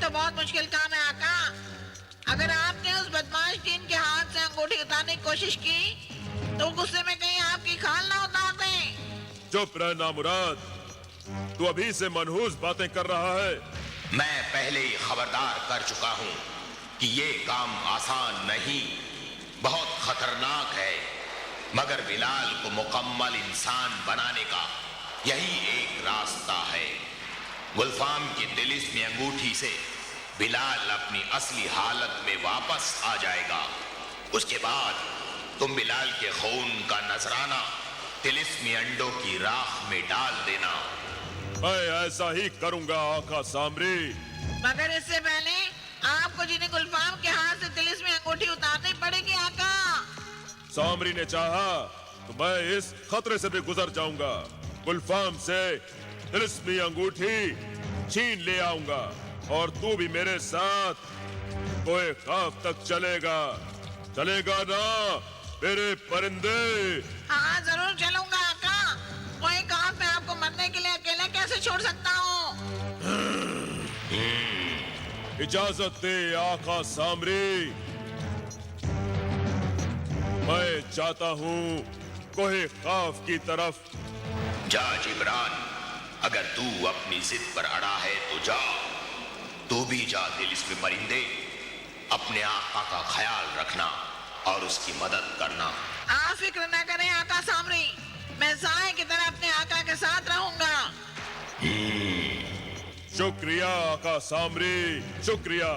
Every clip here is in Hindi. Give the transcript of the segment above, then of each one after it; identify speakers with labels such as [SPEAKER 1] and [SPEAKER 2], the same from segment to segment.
[SPEAKER 1] तो बहुत मुश्किल काम है आका। अगर आपने उस बदमाश जिन के हाथ से अंगूठी उतारने की कोशिश की तो गुस्से में कहीं आपकी खाल ना उतार दें।
[SPEAKER 2] चुप रह नामुराद, तू अभी से मनहूस बातें कर रहा है।
[SPEAKER 3] मैं पहले ही खबरदार कर चुका हूं कि ये काम आसान नहीं, बहुत खतरनाक है, मगर बिलाल को मुकम्मल इंसान बनाने का यही एक रास्ता है। गुलफाम की तिलिस्मी अंगूठी से बिलाल अपनी असली हालत में वापस आ जाएगा। उसके बाद तुम बिलाल के खून का नजराना तिलिस्मी अंडों की राख में डाल देना।
[SPEAKER 2] मैं ऐसा ही करूंगा आका सामरी।
[SPEAKER 1] मगर इससे पहले आपको जिन्हें गुलफाम के हाथ से तिलिस्मी अंगूठी उतारनी पड़ेगी आका।
[SPEAKER 2] सामरी ने चाहा तो मैं इस खतरे से भी गुजर जाऊंगा। गुलफाम से तिलिस्मी अंगूठी छीन ले आऊंगा और तू भी मेरे साथ कोई खौफ तक चलेगा। चलेगा ना मेरे परिंदे?
[SPEAKER 1] हाँ जरूर चलूंगा आका। कोई काम मैं आपको मरने के लिए अकेले कैसे छोड़ सकता हूँ।
[SPEAKER 2] इजाजत दे आका सामरी, मैं जाता हूँ कोई खौफ की तरफ।
[SPEAKER 3] जा जिब्रान, अगर तू अपनी जिद पर अड़ा है तो जा। तू भी जा तिलिस्मी परिंदे, अपने आका का ख्याल रखना और उसकी मदद करना।
[SPEAKER 1] आप फिक्र न करें आका सामरी, मैं साए की तरह अपने आका के साथ रहूंगा।
[SPEAKER 2] शुक्रिया आका सामरी, शुक्रिया।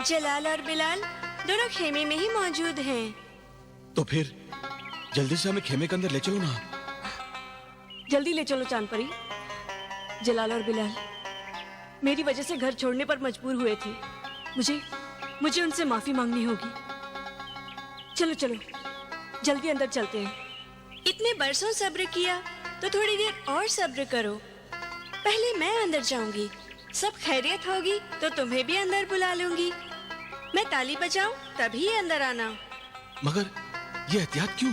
[SPEAKER 4] जलाल और बिलाल दोनों खेमे में ही मौजूद हैं।
[SPEAKER 5] तो फिर जल्दी से हमें खेमे के अंदर ले चलो ना।
[SPEAKER 4] जल्दी ले चलो चांद परी। जलाल और बिलाल मेरी वजह से घर छोड़ने पर मजबूर हुए थे। मुझे उनसे माफी मांगनी होगी। चलो चलो जल्दी अंदर चलते हैं। इतने बरसों सब्र किया तो थोड़ी देर और सब्र करो। पहले मैं अंदर जाऊंगी, सब खैरियत होगी तो तुम्हें भी अंदर बुला लूंगी। मैं ताली बजाऊं तभी अंदर आना।
[SPEAKER 5] मगर ये एहतियात क्यों?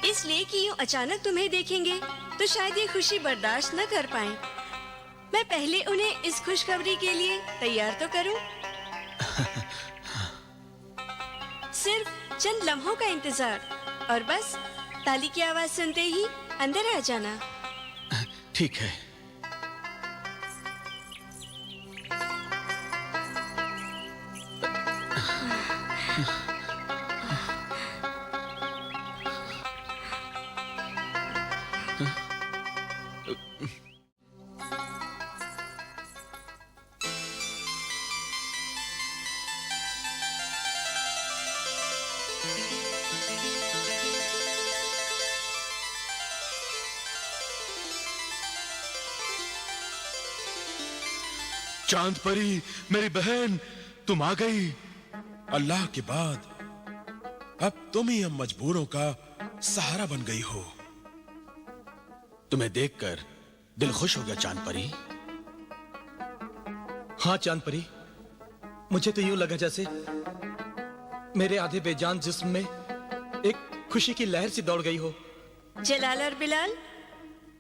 [SPEAKER 4] इसलिए कि यूं अचानक तुम्हें देखेंगे तो शायद ये खुशी बर्दाश्त न कर पाएं। मैं पहले उन्हें इस खुशखबरी के लिए तैयार तो करूं। सिर्फ चंद लम्हों का इंतजार और बस ताली की आवाज सुनते ही अंदर आ जाना।
[SPEAKER 5] ठीक है। चांद परी, मेरी बहन, तुम आ गई।
[SPEAKER 6] अल्लाह के बाद अब तुम ही हम मजबूरों का सहारा बन गई हो।
[SPEAKER 5] तुम्हें देखकर दिल खुश हो गया चांद परी।
[SPEAKER 7] हाँ चांद परी, मुझे तो यूं लगा जैसे मेरे आधे बेजान जिस्म में एक खुशी की लहर सी दौड़ गई हो।
[SPEAKER 4] जलाल और बिलाल,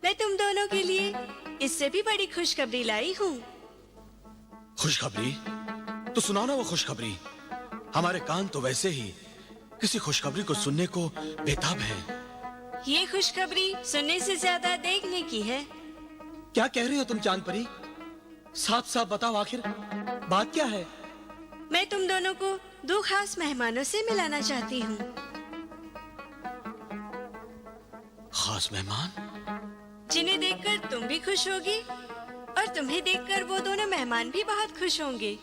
[SPEAKER 4] मैं तुम दोनों के लिए इससे भी बड़ी खुशखबरी लाई हूँ।
[SPEAKER 5] खुशखबरी? तो सुनाओ ना वो खुशखबरी। हमारे कान तो वैसे ही किसी खुशखबरी को सुनने को बेताब हैं।
[SPEAKER 4] ये खुशखबरी सुनने से ज्यादा देखने की है।
[SPEAKER 7] क्या कह रही हो तुम चांद परी? साफ साफ बताओ, आखिर बात क्या है?
[SPEAKER 4] मैं तुम दोनों को दो खास मेहमानों से मिलाना चाहती हूँ।
[SPEAKER 5] खास मेहमान?
[SPEAKER 4] जिन्हें देखकर तुम भी खुश होगी और तुम्हें देखकर वो दोनों मेहमान भी बहुत खुश होंगे।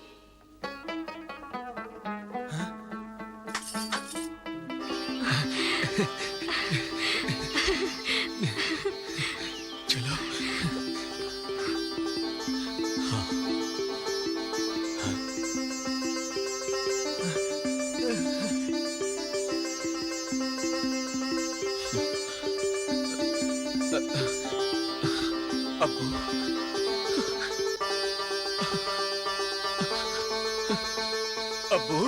[SPEAKER 5] चलो। हाँ। हाँ। अब्बू, अब्बू,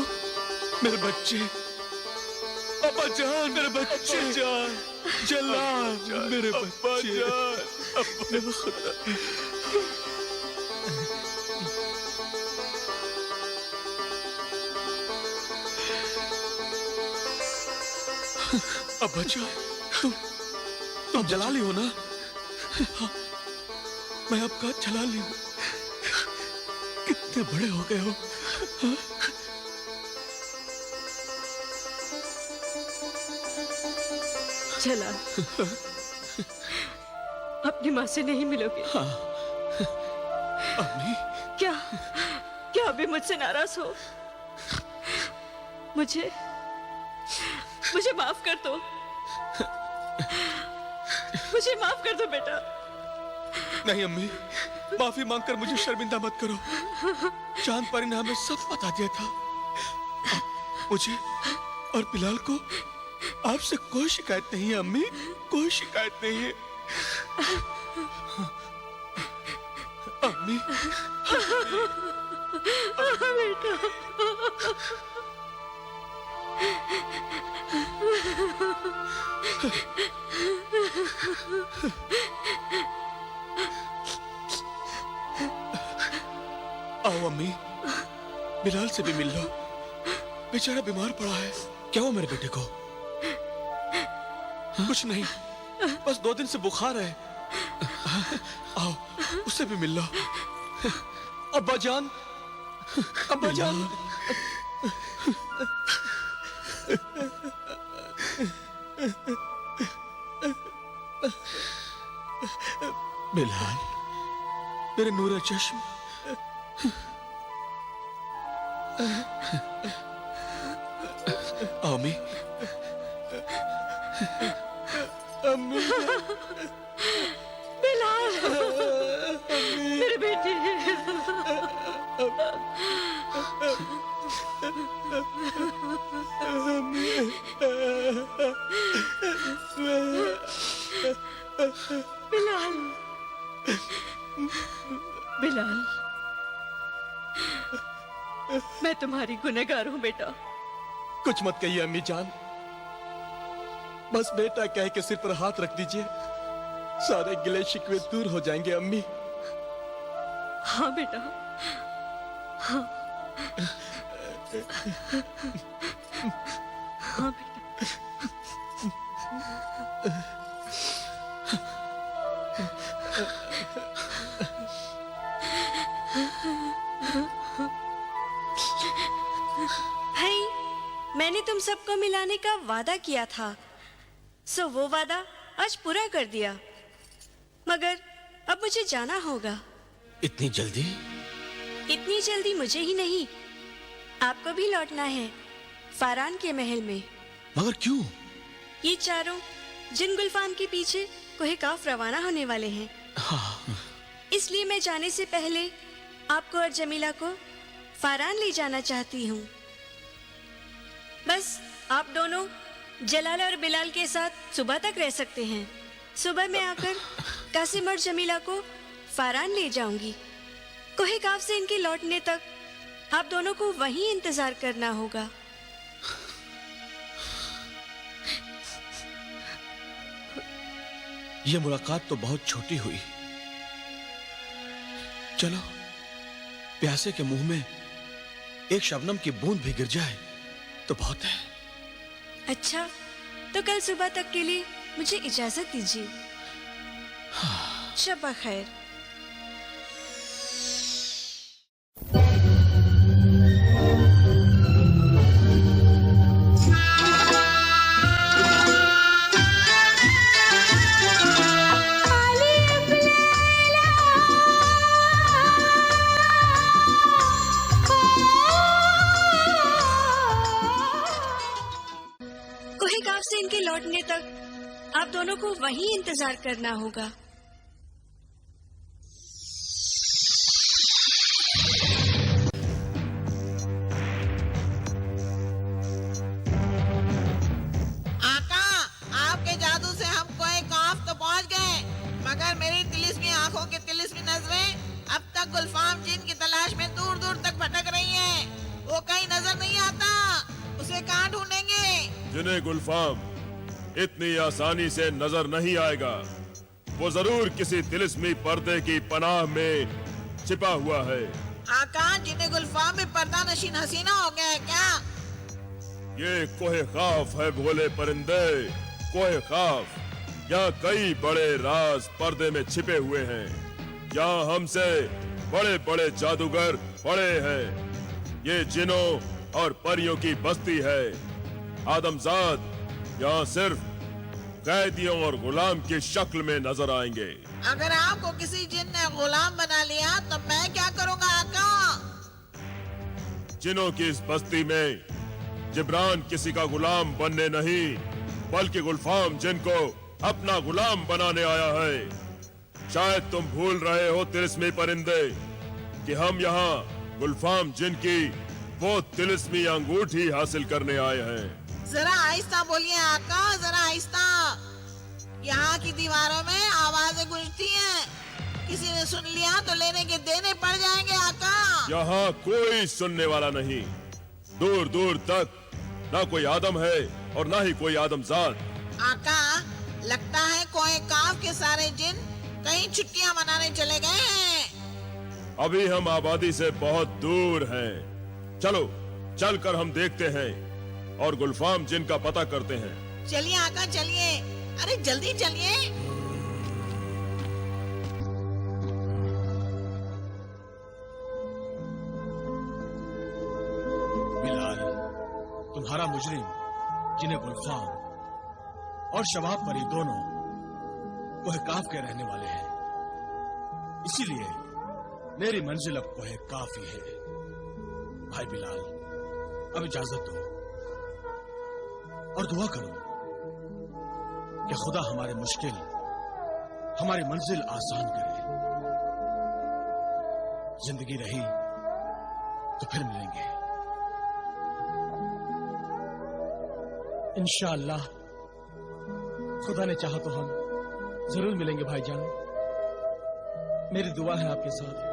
[SPEAKER 5] मेरे बच्चे, अब्बा जान, मेरे बच्चे जान, जलाल, मेरे बच्चे, अब्बा खुदा। अब्बा जान, तुम जलाली हो ना? हाँ, मैं आपका जलाली हूँ। कितने बड़े हो गए हो? हाँ?
[SPEAKER 4] चला, अपनी माँ से नहीं मिलोगे?
[SPEAKER 5] हाँ। अम्मी,
[SPEAKER 4] क्या क्या अभी मुझसे नाराज हो? मुझे मुझे माफ कर दो। मुझे माफ कर दो बेटा।
[SPEAKER 5] नहीं अम्मी, माफी मांगकर मुझे शर्मिंदा मत करो। चांद परी ने हमें सब बता दिया था। मुझे और बिलाल को आपसे कोई शिकायत नहीं है अम्मी, कोई शिकायत नहीं है। अम्मी,
[SPEAKER 4] बेटा,
[SPEAKER 5] आओ अम्मी, बिलाल से भी मिल लो। बेचारा बीमार पड़ा है। क्या हुआ मेरे बेटे को? कुछ नहीं, बस 2 दिन से बुखार है। आओ, उससे भी मिल लो। अब्बा जान, अब्बा जान। बिलाल, मेरे नूर चश्म। अम्मी, अम्मी,
[SPEAKER 4] बिलाल, मेरे बेटे। बिलाल, बिलाल, मैं तुम्हारी गुनहगार हूँ बेटा।
[SPEAKER 7] कुछ मत कहिए अम्मी जान, बस बेटा कह के सिर पर हाथ रख दीजिए, सारे गिले शिकवे दूर हो जाएंगे अम्मी।
[SPEAKER 4] हाँ बेटा, हाँ, हाँ बेटा। भाई, मैंने तुम सबको मिलाने का वादा किया था, सो वो वादा आज पूरा कर दिया। मगर अब मुझे जाना होगा।
[SPEAKER 5] इतनी जल्दी?
[SPEAKER 4] इतनी जल्दी मुझे ही नहीं, आपको भी लौटना है फारान के महल में।
[SPEAKER 5] मगर क्यों?
[SPEAKER 4] ये चारों जिन गुलफाम के पीछे कोहे काफ रवाना होने वाले हैं।
[SPEAKER 5] हाँ।
[SPEAKER 4] इसलिए मैं जाने से पहले आपको और जमीला को फारान ले जाना चाहती हूँ। बस आप दोनों जलाल और बिलाल के साथ सुबह तक रह सकते हैं। सुबह मैं आकर कासिम और जमीला को फारान ले जाऊंगी। कोहे काफ से इनके लौटने तक आप दोनों को वहीं इंतजार करना होगा।
[SPEAKER 5] ये मुलाकात तो बहुत छोटी हुई। चलो, प्यासे के मुंह में एक शबनम की बूंद भी गिर जाए तो बहुत है।
[SPEAKER 4] अच्छा, तो कल सुबह तक के लिए मुझे इजाजत दीजिए। शब्बा खैर। लौटने तक आप दोनों को वहीं इंतजार करना होगा।
[SPEAKER 1] आका, आपके जादू से हम कोई काफ तो पहुंच गए, मगर मेरी तिलिस्मी आंखों की तिलिस्मी नजरें अब तक गुलफाम जिन की तलाश में दूर दूर तक भटक रही हैं। वो कहीं नजर नहीं आता, उसे कहाँ ढूंढेंगे?
[SPEAKER 2] जिन्हें गुलफाम इतनी आसानी से नजर नहीं आएगा, वो जरूर किसी तिलिस्मी पर्दे की पनाह में छिपा हुआ है।
[SPEAKER 1] आका, जिन्हें गुलफाम में पर्दा नशीन हसीना हो गया है क्या?
[SPEAKER 2] ये कोहे खाफ है भोले परिंदे, कोहे खाफ। यहाँ कई बड़े राज पर्दे में छिपे हुए हैं। यहाँ हमसे बड़े बड़े जादूगर पड़े हैं। ये जिनों और परियों की बस्ती है। आदमजाद यहाँ सिर्फ कैदियों और गुलाम की शक्ल में नजर आएंगे।
[SPEAKER 1] अगर आपको किसी जिन ने गुलाम बना लिया तो मैं क्या करूँगा आका?
[SPEAKER 2] जिनों की इस बस्ती में जिब्रान किसी का गुलाम बनने नहीं, बल्कि गुलफाम जिनको अपना गुलाम बनाने आया है। शायद तुम भूल रहे हो तिलिस्मी परिंदे कि हम यहाँ गुलफाम जिन की वो तिलिस्मी अंगूठी हासिल करने आए हैं।
[SPEAKER 1] जरा आहिस्ता बोलिए आका, जरा आहिस्ता। यहाँ की दीवारों में आवाजें गूंजती हैं। किसी ने सुन लिया तो लेने के देने पड़ जाएंगे आका।
[SPEAKER 2] यहाँ कोई सुनने वाला नहीं। दूर दूर तक ना कोई आदम है और ना ही कोई आदमजाद।
[SPEAKER 1] आका, लगता है कोई काफ के सारे जिन कहीं छुट्टियां मनाने चले गए हैं।
[SPEAKER 2] अभी हम आबादी से बहुत दूर हैं। चलो चलकर हम देखते हैं और गुलफाम जिन का पता करते हैं।
[SPEAKER 1] चलिए आका, चलिए। अरे जल्दी चलिए।
[SPEAKER 5] बिलाल, तुम्हारा मुजरिम जिन्हें गुलफाम और शबाब परी दोनों कोहकाफ के रहने वाले हैं, इसीलिए मेरी मंजिल अब कोहकाफ ही है। भाई बिलाल, अब इजाजत दो और दुआ करो कि खुदा हमारे मुश्किल, हमारी मंजिल आसान करे। जिंदगी रही तो फिर मिलेंगे इंशाअल्लाह। खुदा ने चाहा तो हम जरूर मिलेंगे भाईजान। मेरी दुआ है आपके साथ।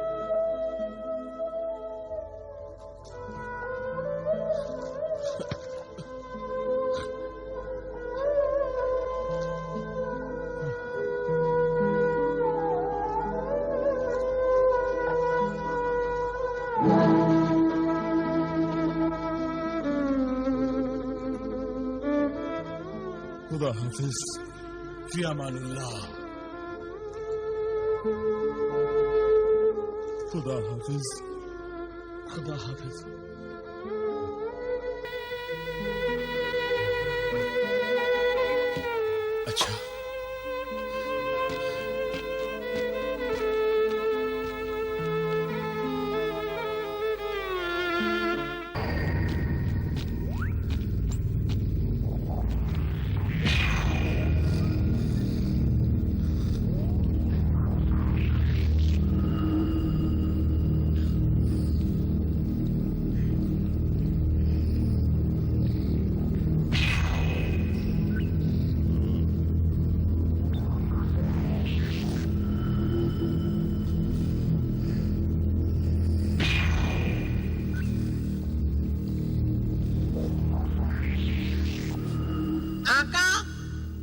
[SPEAKER 5] खुदा हाफिज, फी अमानिल्लाह। खुदा हाफिज, खुदा हाफिज। अच्छा,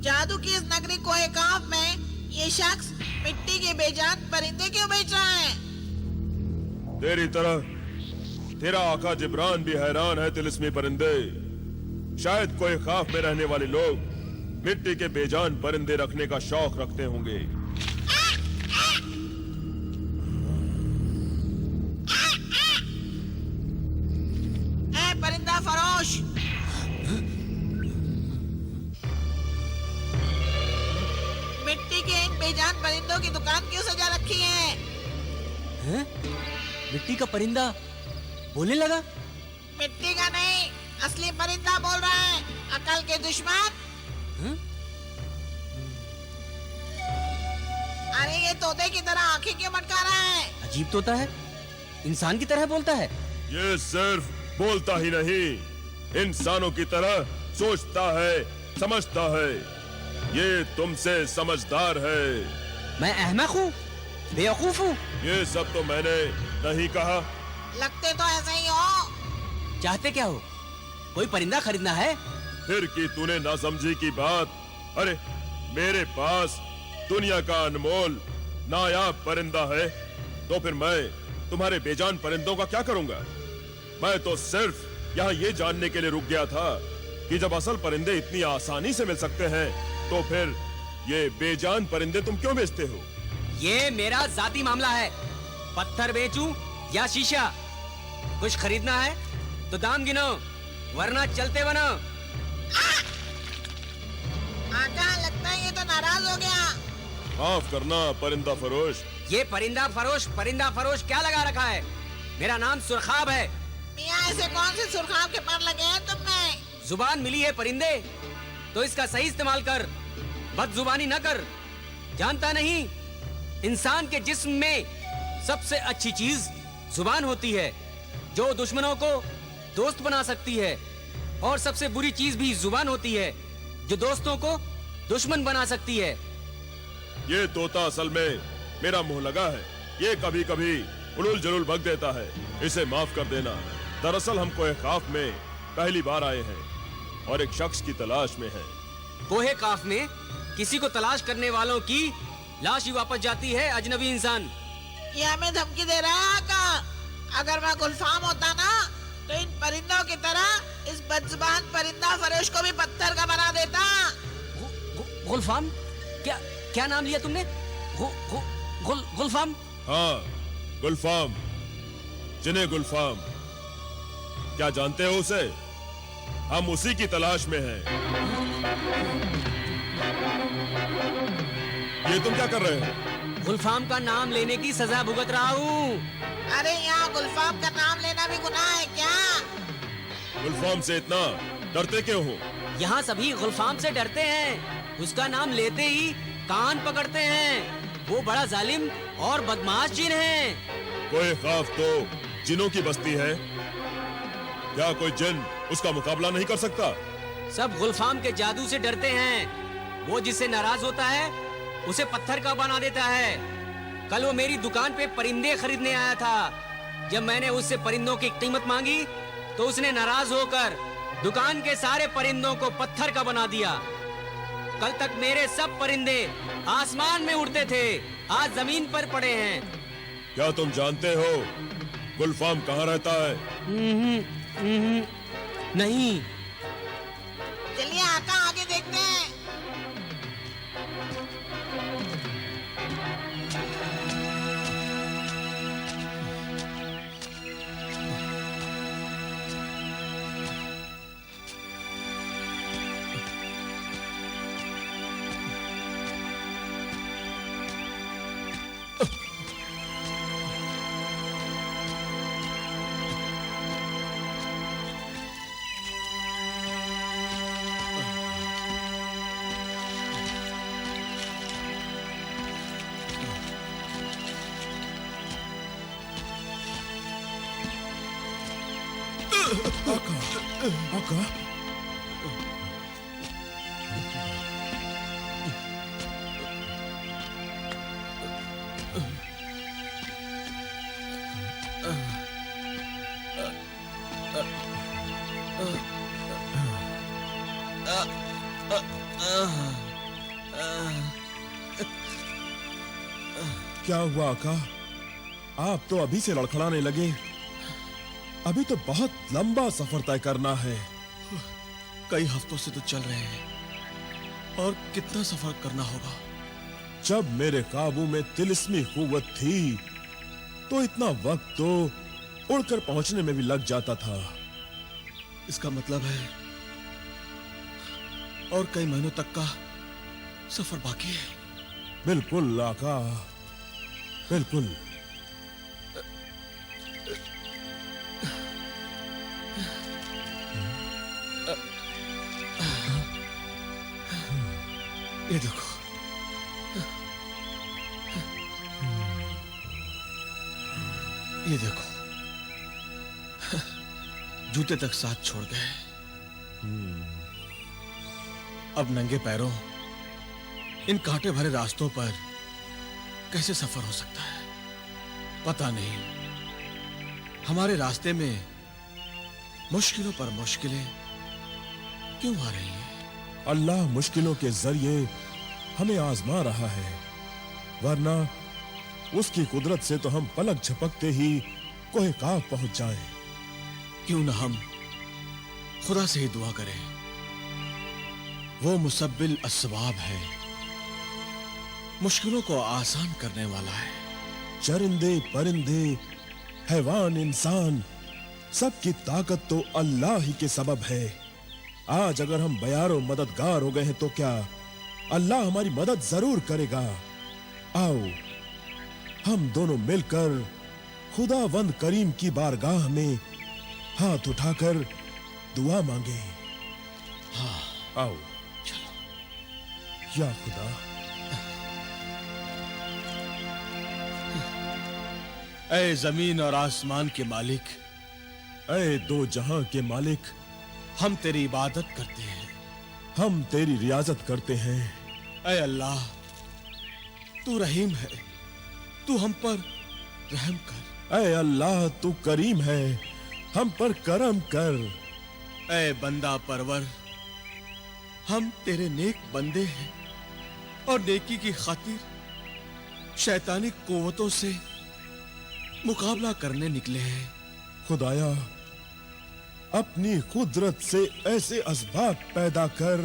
[SPEAKER 1] जादू की इस नगरी कोहकाफ में ये शख्स मिट्टी के बेजान परिंदे क्यों बेच रहा है?
[SPEAKER 2] तेरी तरह तेरा आका जिब्रान भी हैरान है तिलिस्मी परिंदे। शायद कोई खाफ में रहने वाले लोग मिट्टी के बेजान परिंदे रखने का शौक रखते होंगे।
[SPEAKER 1] ऐ परिंदा फरोश, मिट्टी के इन बेजान परिंदों की दुकान क्यों सजा रखी है?
[SPEAKER 8] हैं? मिट्टी का परिंदा बोलने लगा?
[SPEAKER 1] मिट्टी का नहीं, असली परिंदा बोल रहा है। अकल के दुश्मन। अरे ये तोते की तरह आंखें क्यों मटका रहा है?
[SPEAKER 8] अजीब तोता है, इंसान की तरह बोलता है।
[SPEAKER 2] ये सिर्फ बोलता ही नहीं, इंसानों की तरह सोचता है, समझता है। ये तुमसे समझदार है।
[SPEAKER 8] मैं अहमक हूँ, बेवकूफ हूँ।
[SPEAKER 2] ये सब तो मैंने नहीं कहा।
[SPEAKER 1] लगते तो ऐसे ही हो।
[SPEAKER 8] चाहते क्या हो? कोई परिंदा खरीदना है?
[SPEAKER 2] फिर की तूने नासमझी की बात। अरे मेरे पास दुनिया का अनमोल नायाब परिंदा है, तो फिर मैं तुम्हारे बेजान परिंदों का क्या करूंगा? मैं तो सिर्फ यहाँ ये जानने के लिए रुक गया था कि जब असल परिंदे इतनी आसानी से मिल सकते हैं, तो फिर ये बेजान परिंदे तुम क्यों बेचते हो?
[SPEAKER 8] ये मेरा जाती मामला है। पत्थर बेचूं या शीशा? कुछ खरीदना है तो दाम गिनो, वरना चलते बनो।
[SPEAKER 1] आका लगता है ये तो नाराज हो गया।
[SPEAKER 2] माफ करना परिंदा फरोश।
[SPEAKER 8] ये परिंदा फरोश क्या लगा रखा है? मेरा नाम सुरखाब है।
[SPEAKER 1] मियाँ ऐसे कौन से सुरखाब के पर लगे हैं तुमने?
[SPEAKER 8] जुबान मिली है परिंदे, तो इसका सही इस्तेमाल कर, बदजुबानी न कर। जानता नहीं, इंसान के जिस्म में सबसे अच्छी चीज जुबान होती है, जो दुश्मनों को दोस्त बना सकती है, और सबसे बुरी चीज भी जुबान होती है, जो दोस्तों को दुश्मन बना सकती है।
[SPEAKER 2] ये तोता असल में मेरा मुंह लगा है। ये कभी कभी उलूल जलूल बक देता है, इसे माफ कर देना। दरअसल हम कोहे काफ में पहली बार आए हैं और एक शख्स की तलाश में हैं।
[SPEAKER 8] कोहे काफ में किसी को तलाश करने वालों की लाश ही वापस जाती है, अजनबी इंसान।
[SPEAKER 1] ये हमें धमकी दे रहा है आका। अगर मैं गुलफाम होता ना, तो इन परिंदों की तरह इस बदजुबान परिंदा फरोश को भी पत्थर का बना देता।
[SPEAKER 8] गुलफाम? क्या क्या नाम लिया तुमने? गुलफाम?
[SPEAKER 2] हाँ, गुलफाम, जिन्हें गुलफाम। क्या जानते हो उसे? हम उसी की तलाश में हैं। ये तुम क्या कर रहे हो?
[SPEAKER 8] गुलफाम का नाम लेने की सजा भुगत रहा हूँ।
[SPEAKER 1] अरे यहाँ गुलफाम का नाम लेना भी गुनाह है क्या?
[SPEAKER 2] गुलफाम से इतना डरते क्यों हो?
[SPEAKER 8] यहाँ सभी गुलफाम से डरते हैं। उसका नाम लेते ही कान पकड़ते हैं। वो बड़ा जालिम और बदमाश जिन है।
[SPEAKER 2] कोई खाफ तो जिनों की बस्ती है। क्या कोई जिन उसका मुकाबला नहीं कर सकता?
[SPEAKER 8] सब गुलफाम के जादू से डरते हैं। वो जिससे नाराज होता है, उसे पत्थर का बना देता है। कल वो मेरी दुकान पे परिंदे खरीदने आया था। जब मैंने उससे परिंदों की कीमत मांगी, तो उसने नाराज होकर दुकान के सारे परिंदों को पत्थर का बना दिया। कल तक मेरे सब परिंदे आसमान में उड़ते थे, आज जमीन पर पड़े हैं।
[SPEAKER 2] क्या तुम जानते हो गुलफाम कहाँ रहता है?
[SPEAKER 8] नहीं।
[SPEAKER 1] चलिए आका आगे देखते हैं।
[SPEAKER 6] आका, क्या हुआ आका? आप तो अभी से लड़खड़ाने लगे। अभी तो बहुत लंबा सफर तय करना है।
[SPEAKER 5] कई हफ्तों से तो चल रहे हैं, और कितना सफर करना होगा।
[SPEAKER 2] जब मेरे काबू में तिलिस्मी कुव्वत थी, तो इतना वक्त तो उड़कर पहुंचने में भी लग जाता था।
[SPEAKER 5] इसका मतलब है और कई महीनों तक का सफर बाकी है।
[SPEAKER 2] बिल्कुल आका, बिल्कुल।
[SPEAKER 5] ये देखो, ये देखो, जूते तक साथ छोड़ गए। अब नंगे पैरों इन कांटे भरे रास्तों पर कैसे सफर हो सकता है? पता नहीं हमारे रास्ते में मुश्किलों पर मुश्किलें क्यों आ रही हैं?
[SPEAKER 6] अल्लाह मुश्किलों के जरिए हमें आजमा रहा है, वरना उसकी कुदरत से तो हम पलक झपकते ही कोहे काफ पहुंच जाएं।
[SPEAKER 5] क्यों न हम खुदा से ही दुआ करें। वो मुसब्बिल अस्बाब है, मुश्किलों को आसान करने वाला है।
[SPEAKER 6] चरिंदे परिंदे हैवान इंसान सबकी ताकत तो अल्लाह ही के सबब है। आज अगर हम बयारों मददगार हो गए हैं तो क्या अल्लाह हमारी मदद जरूर करेगा। आओ हम दोनों मिलकर खुदावंद करीम की बारगाह में हाथ उठाकर दुआ मांगे।
[SPEAKER 5] हाँ,
[SPEAKER 6] आओ
[SPEAKER 5] चलो।
[SPEAKER 6] या खुदा,
[SPEAKER 5] ऐ जमीन और आसमान के मालिक,
[SPEAKER 6] ऐ दो जहां के मालिक,
[SPEAKER 5] हम तेरी इबादत करते हैं,
[SPEAKER 6] हम तेरी रियाजत करते हैं।
[SPEAKER 5] ऐ अल्लाह, तू रहीम है, तू हम पर रहम कर।
[SPEAKER 6] ऐ अल्लाह तू करीम है, हम पर करम कर।
[SPEAKER 5] ऐ बंदा परवर, हम तेरे नेक बंदे हैं और नेकी की खातिर शैतानी कुव्वतों से मुकाबला करने निकले हैं।
[SPEAKER 6] खुदाया अपनी कुदरत से ऐसे असबाब पैदा कर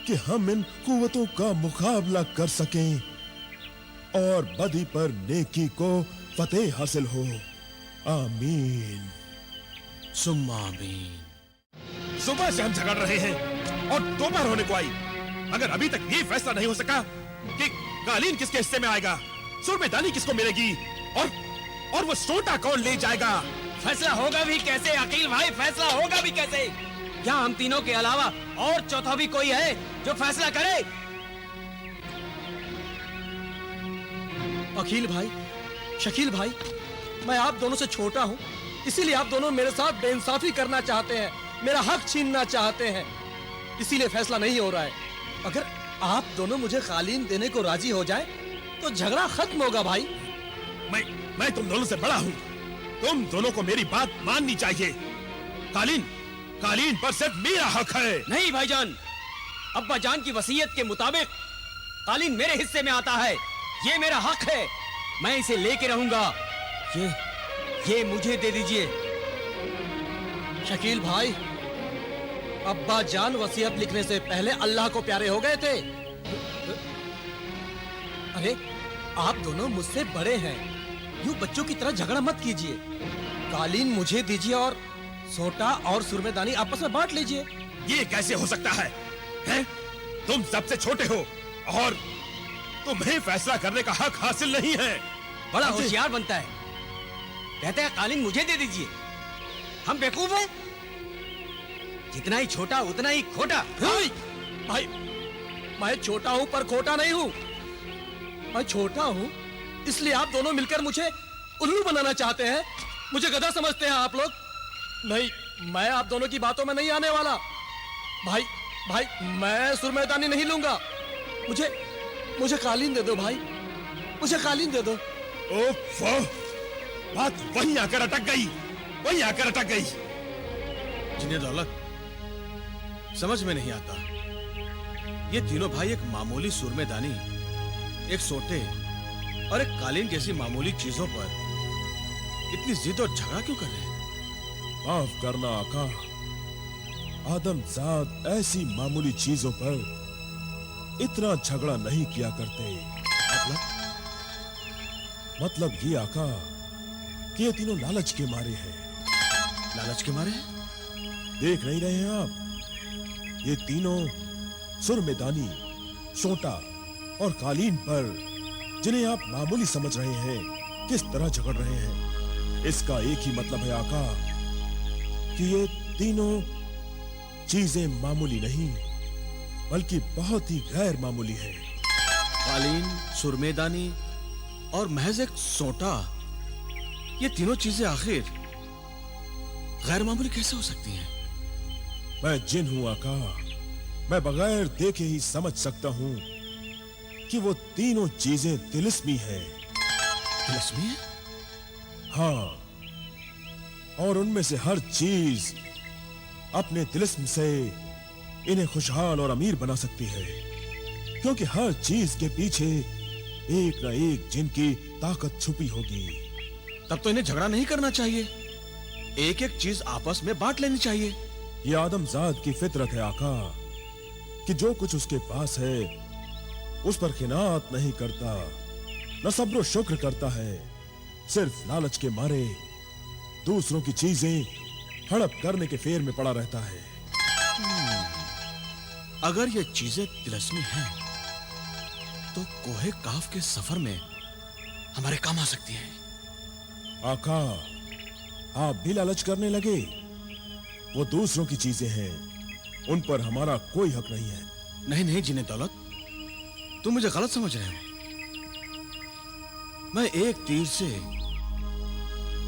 [SPEAKER 6] कि हम इन कुव्वतों का मुकाबला कर सकें और बदी पर नेकी को फतेह हासिल हो। आमीन
[SPEAKER 5] सुम्मा आमीन।
[SPEAKER 6] सुबह से हम झगड़ रहे हैं और दोपहर होने को आई, मगर अभी तक ये फैसला नहीं हो सका कि कालीन किसके हिस्से में आएगा, सुरमेदानी किसको मिलेगी और वो सोटा कौन ले जाएगा।
[SPEAKER 8] फैसला होगा भी कैसे अकील भाई, फैसला होगा भी कैसे? क्या हम तीनों के अलावा और चौथा भी कोई है जो फैसला करे?
[SPEAKER 7] अकील भाई, शकील भाई, मैं आप दोनों से छोटा हूँ, इसीलिए आप दोनों मेरे साथ बेइंसाफी करना चाहते हैं, मेरा हक छीनना चाहते हैं, इसीलिए फैसला नहीं हो रहा है। अगर आप दोनों मुझे कालीन देने को राजी हो जाए तो झगड़ा खत्म होगा भाई।
[SPEAKER 6] मैं तुम दोनों से बड़ा हूँ, तुम दोनों को मेरी बात माननी चाहिए। कालीन पर सिर्फ मेरा हक है।
[SPEAKER 8] नहीं भाईजान, अब्बा जान की वसीयत के मुताबिक कालीन मेरे हिस्से में आता है, ये मेरा हक है, मैं इसे लेके रहूंगा। ये मुझे दे दीजिए।
[SPEAKER 7] शकील भाई, अब्बा जान वसीयत लिखने से पहले अल्लाह को प्यारे हो गए थे। अरे आप दोनों मुझसे बड़े हैं, यूं बच्चों की तरह झगड़ा मत कीजिए। कालीन मुझे दीजिए और सोटा और सुरमेदानी आपस में बांट लीजिए।
[SPEAKER 6] ये कैसे हो सकता है? हैं? तुम सबसे छोटे हो और तुम्हें फैसला करने का हक हासिल नहीं है।
[SPEAKER 8] बड़ा होशियार बनता है, कहते हैं कालीन मुझे दे दीजिए। हम बेवकूफ हैं? जितना ही छोटा उतना ही खोटा।
[SPEAKER 7] भाई, मैं छोटा हूं पर खोटा नहीं हूं। मैं छोटा हूं इसलिए आप दोनों मिलकर मुझे उल्लू बनाना चाहते हैं, मुझे गधा समझते हैं आप लोग। नहीं, मैं आप दोनों की बातों में नहीं आने वाला। भाई, मैं सुरमेदानी नहीं लूंगा, मुझे कालीन दे दो भाई, मुझे कालीन दे दो।
[SPEAKER 6] ओफ, बात वहीं आकर अटक गई।
[SPEAKER 5] जिन्हें दौलत समझ में नहीं आता, ये तीनों भाई एक मामूली सुरमेदानी, एक सोटे और एक कालीन जैसी मामूली चीजों पर इतनी जिद और झगड़ा क्यों कर रहे हैं?
[SPEAKER 6] माफ करना आका, आदमजाद ऐसी मामूली चीजों पर इतना झगड़ा नहीं किया करते। मतलब ये आका कि ये तीनों लालच के मारे हैं।
[SPEAKER 5] लालच के मारे?
[SPEAKER 6] देख नहीं रहे हैं आप? ये तीनों सुरमेदानी, सोटा और कालीन पर, जिन्हें आप मामूली समझ रहे हैं, किस तरह झगड़ रहे हैं। इसका एक ही मतलब है आका कि ये तीनों चीजें मामूली नहीं बल्कि बहुत ही गैर मामूली है।
[SPEAKER 5] कालीन, सुरमेदानी और महज एक सोटा, ये तीनों चीजें आखिर गैर मामूली कैसे हो सकती हैं?
[SPEAKER 6] मैं जिन हूं आका, मैं बगैर देखे ही समझ सकता हूं कि वो तीनों चीजें तिलिस्मी हैं।
[SPEAKER 5] तिलिस्मी है?
[SPEAKER 6] हाँ, और उनमें से हर चीज अपने तिलिस्म से इन्हें खुशहाल और अमीर बना सकती है, क्योंकि हर चीज के पीछे एक न एक जिन की ताकत छुपी होगी।
[SPEAKER 5] तब तो इन्हें झगड़ा नहीं करना चाहिए, एक एक चीज आपस में बांट लेनी चाहिए।
[SPEAKER 6] ये आदमजाद की फितरत है आका कि जो कुछ उसके पास है उस पर खिनात नहीं करता, न सब्र शुक्र करता है, सिर्फ लालच के मारे दूसरों की चीजें हड़प करने के फेर में पड़ा रहता है।
[SPEAKER 5] अगर ये चीजें तिलिस्मी हैं, तो कोहे काफ के सफर में हमारे काम आ सकती हैं।
[SPEAKER 6] आका, आप भी लालच करने लगे? वो दूसरों की चीजें हैं, उन पर हमारा कोई हक नहीं है।
[SPEAKER 5] नहीं नहीं जिन्हें दौलत, तुम मुझे गलत समझ रहे हो। मैं एक तीर से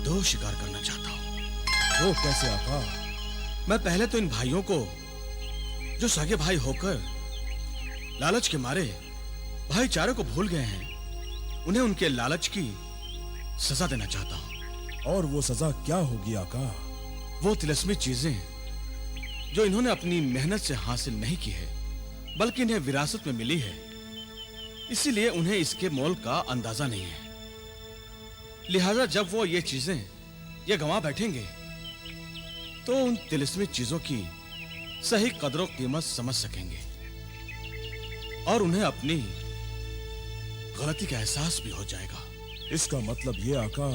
[SPEAKER 5] दो शिकार करना चाहता हूं।
[SPEAKER 6] वो कैसे आका?
[SPEAKER 5] मैं पहले तो इन भाइयों को, जो सगे भाई होकर लालच के मारे भाईचारे को भूल गए हैं, उन्हें उनके लालच की सजा देना चाहता हूं।
[SPEAKER 6] और वो सजा क्या होगी आका?
[SPEAKER 5] वो तिलिस्मी चीजें जो इन्होंने अपनी मेहनत से हासिल नहीं की है, बल्कि इन्हें विरासत में मिली है, इसीलिए उन्हें इसके मोल का अंदाजा नहीं है। लिहाजा जब वो ये चीजें ये गंवा बैठेंगे, तो उन तिलिस्मी चीजों की सही कदर कीमत समझ सकेंगे और उन्हें अपनी गलती का एहसास भी हो जाएगा।
[SPEAKER 6] इसका मतलब ये आका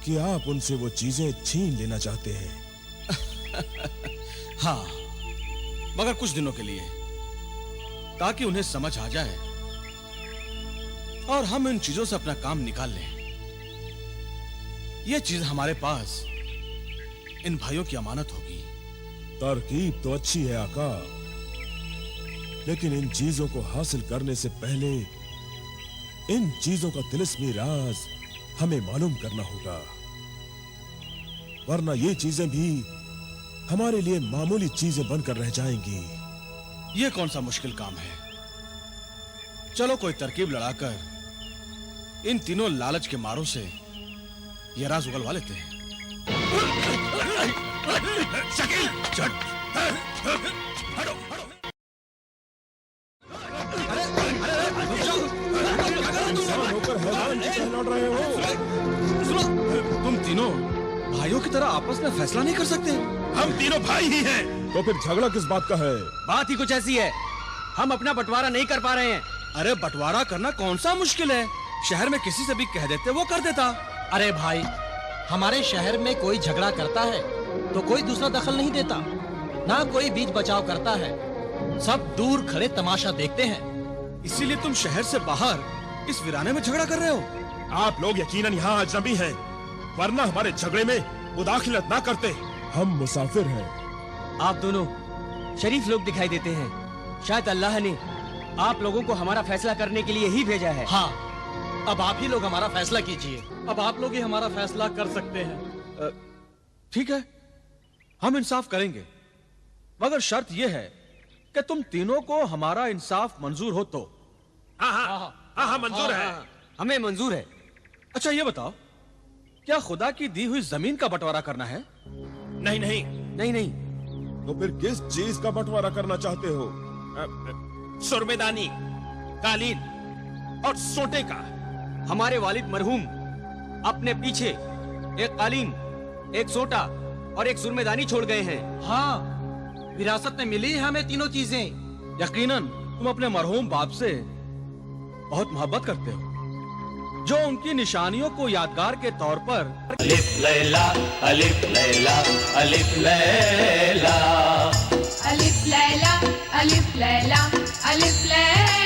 [SPEAKER 6] कि आप उनसे वो चीजें छीन लेना चाहते हैं।
[SPEAKER 5] हाँ, मगर कुछ दिनों के लिए, ताकि उन्हें समझ आ जाए और हम इन चीजों से अपना काम निकाल लें। ये चीज हमारे पास इन भाइयों की अमानत होगी।
[SPEAKER 6] तरकीब तो अच्छी है आका, लेकिन इन चीजों को हासिल करने से पहले इन चीजों का तिलिस्मी राज हमें मालूम करना होगा, वरना ये चीजें भी हमारे लिए मामूली चीजें बनकर रह जाएंगी।
[SPEAKER 5] ये कौन सा मुश्किल काम है? चलो कोई तरकीब लड़ाकर इन तीनों लालच के मारों से ये राज उगलवा लेते हैं।
[SPEAKER 3] शकील, चल।
[SPEAKER 5] हटो, हटो।
[SPEAKER 6] होकर हैरान क्यों लौट रहे हो?
[SPEAKER 5] सुनो, तुम तीनों भाइयों की तरह आपस में फैसला नहीं कर सकते?
[SPEAKER 3] हम तीनों भाई ही हैं।
[SPEAKER 6] तो फिर झगड़ा किस बात का है?
[SPEAKER 8] बात ही कुछ ऐसी है, हम अपना बंटवारा नहीं कर पा रहे हैं।
[SPEAKER 5] अरे बंटवारा करना कौन सा मुश्किल है? शहर में किसी से भी कह देते, वो कर देता।
[SPEAKER 7] अरे भाई, हमारे शहर में कोई झगड़ा करता है तो कोई दूसरा दखल नहीं देता, ना कोई बीच बचाव करता है, सब दूर खड़े तमाशा देखते हैं।
[SPEAKER 5] इसीलिए तुम शहर से बाहर इस वीराने में झगड़ा कर रहे हो।
[SPEAKER 6] आप लोग यकीनन यहाँ अजनबी हैं, वरना हमारे झगड़े में मुदाखिलत ना करते। हम मुसाफिर हैं।
[SPEAKER 8] आप दोनों शरीफ लोग दिखाई देते हैं, शायद अल्लाह ने आप लोगों को हमारा फैसला करने के लिए ही भेजा है।
[SPEAKER 7] हाँ, अब आप ही लोग हमारा फैसला कीजिए। अब आप लोग ही हमारा फैसला कर सकते हैं।
[SPEAKER 5] ठीक है, हम इंसाफ करेंगे, मगर शर्त यह है कि तुम तीनों को हमारा इंसाफ मंजूर हो तो।
[SPEAKER 3] हाँ, मंजूर है।
[SPEAKER 8] हमें मंजूर है।
[SPEAKER 5] अच्छा ये बताओ, क्या खुदा की दी हुई जमीन का बंटवारा करना है?
[SPEAKER 3] नहीं नहीं,
[SPEAKER 8] नहीं नहीं,
[SPEAKER 6] तो फिर किस चीज का बंटवारा करना चाहते हो?
[SPEAKER 3] सुरमेदानी, कालीन और सोटे का।
[SPEAKER 8] हमारे वालिद मरहूम अपने पीछे एक कालीन, एक सोटा और एक सुरमेदानी छोड़ गए हैं।
[SPEAKER 7] हाँ, विरासत में मिली है हमें तीनों चीजें।
[SPEAKER 5] यकीनन तुम अपने मरहूम बाप से बहुत मोहब्बत करते हो, जो उनकी निशानियों को यादगार के तौर पर
[SPEAKER 9] अलिफ लैला अलिफ लैला अलिफ लैला
[SPEAKER 10] अलिफ लैला अलिफ लैला अलिफ लैला